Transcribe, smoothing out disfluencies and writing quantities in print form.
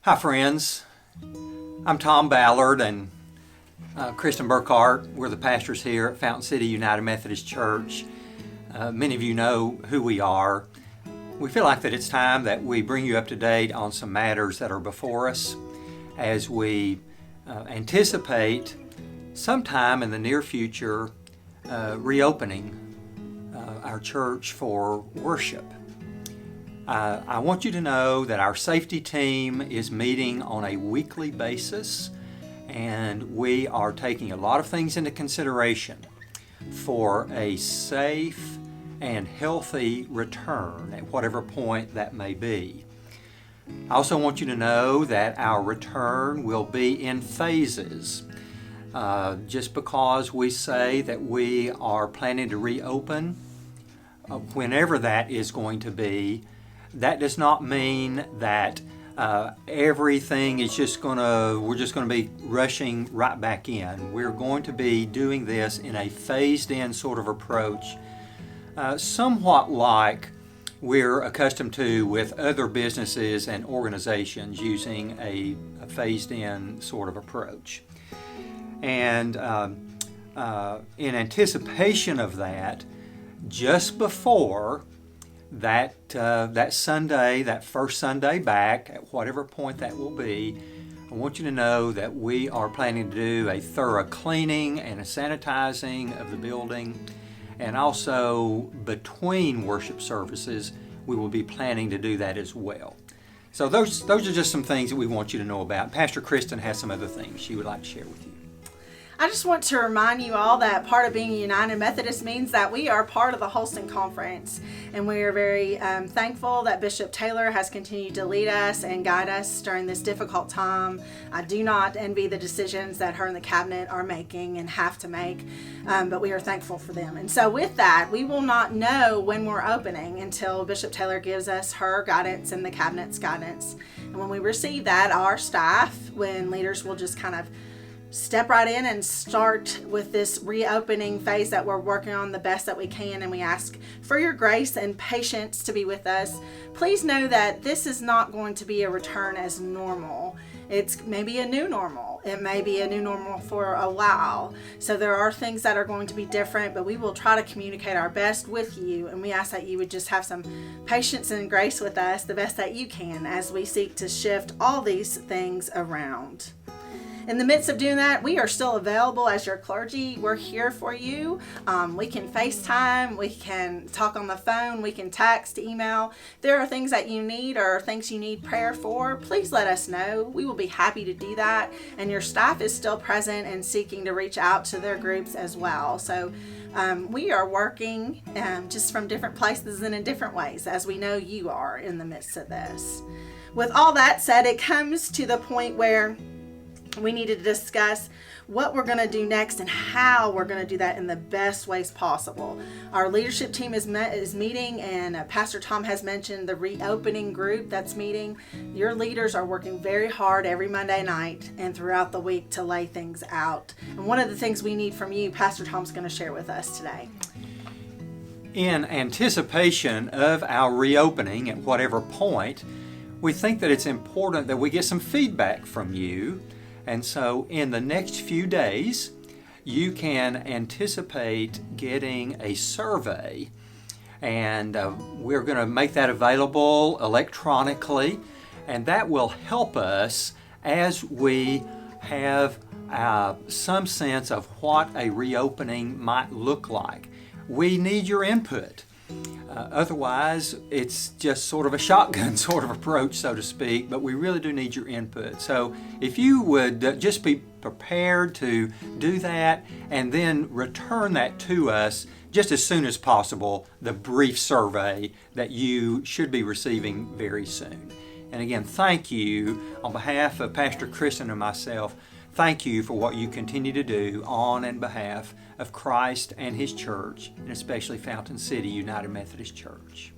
Hi friends, I'm Tom Ballard and Kristen Burkhart. We're the pastors here at Fountain City United Methodist Church. Many of you know who we are. We feel like that it's time that we bring you up to date on some matters that are before us as we anticipate sometime in the near future reopening our church for worship. I want you to know that our safety team is meeting on a weekly basis, and we are taking a lot of things into consideration for a safe and healthy return at whatever point that may be. I also want you to know that our return will be in phases. Just because we say that we are planning to reopen, whenever that is going to be, that does not mean that everything is we're just going to be rushing right back in. We're going to be doing this in a phased in sort of approach, somewhat like we're accustomed to with other businesses and organizations using a phased in sort of approach. And in anticipation of that, just before that Sunday, that first Sunday back, at whatever point that will be, I want you to know that we are planning to do a thorough cleaning and a sanitizing of the building. And also between worship services, we will be planning to do that as well. So those are just some things that we want you to know about. Pastor Kristen has some other things she would like to share with you. I just want to remind you all that part of being a United Methodist means that we are part of the Holston Conference, and we are very thankful that Bishop Taylor has continued to lead us and guide us during this difficult time. I do not envy the decisions that her and the cabinet are making and have to make, but we are thankful for them. And so with that, we will not know when we're opening until Bishop Taylor gives us her guidance and the cabinet's guidance. And when we receive that, our staff, when leaders will just kind of step right in and start with this reopening phase that we're working on the best that we can, and we ask for your grace and patience to be with us. Please know that this is not going to be a return as normal. It's maybe a new normal. It may be a new normal for a while. So there are things that are going to be different, but we will try to communicate our best with you, and we ask that you would just have some patience and grace with us the best that you can as we seek to shift all these things around. In the midst of doing that, we are still available as your clergy. We're here for you. We can FaceTime, we can talk on the phone, we can text, email. If there are things that you need or things you need prayer for, please let us know. We will be happy to do that. And your staff is still present and seeking to reach out to their groups as well. So we are working just from different places and in different ways, as we know you are in the midst of this. With all that said, it comes to the point where we need to discuss what we're going to do next and how we're going to do that in the best ways possible. Our leadership team is meeting, and Pastor Tom has mentioned the reopening group that's meeting. Your leaders are working very hard every Monday night and throughout the week to lay things out. And one of the things we need from you, Pastor Tom's going to share with us today. In anticipation of our reopening at whatever point, we think that it's important that we get some feedback from you. And so in the next few days, you can anticipate getting a survey, and we're going to make that available electronically, and that will help us as we have some sense of what a reopening might look like. We need your input. Otherwise, it's just sort of a shotgun sort of approach, so to speak, but we really do need your input. So if you would just be prepared to do that and then return that to us just as soon as possible, the brief survey that you should be receiving very soon. And again, thank you on behalf of Pastor Kristen and myself. Thank you for what you continue to do on and behalf of Christ and His church, and especially Fountain City United Methodist Church.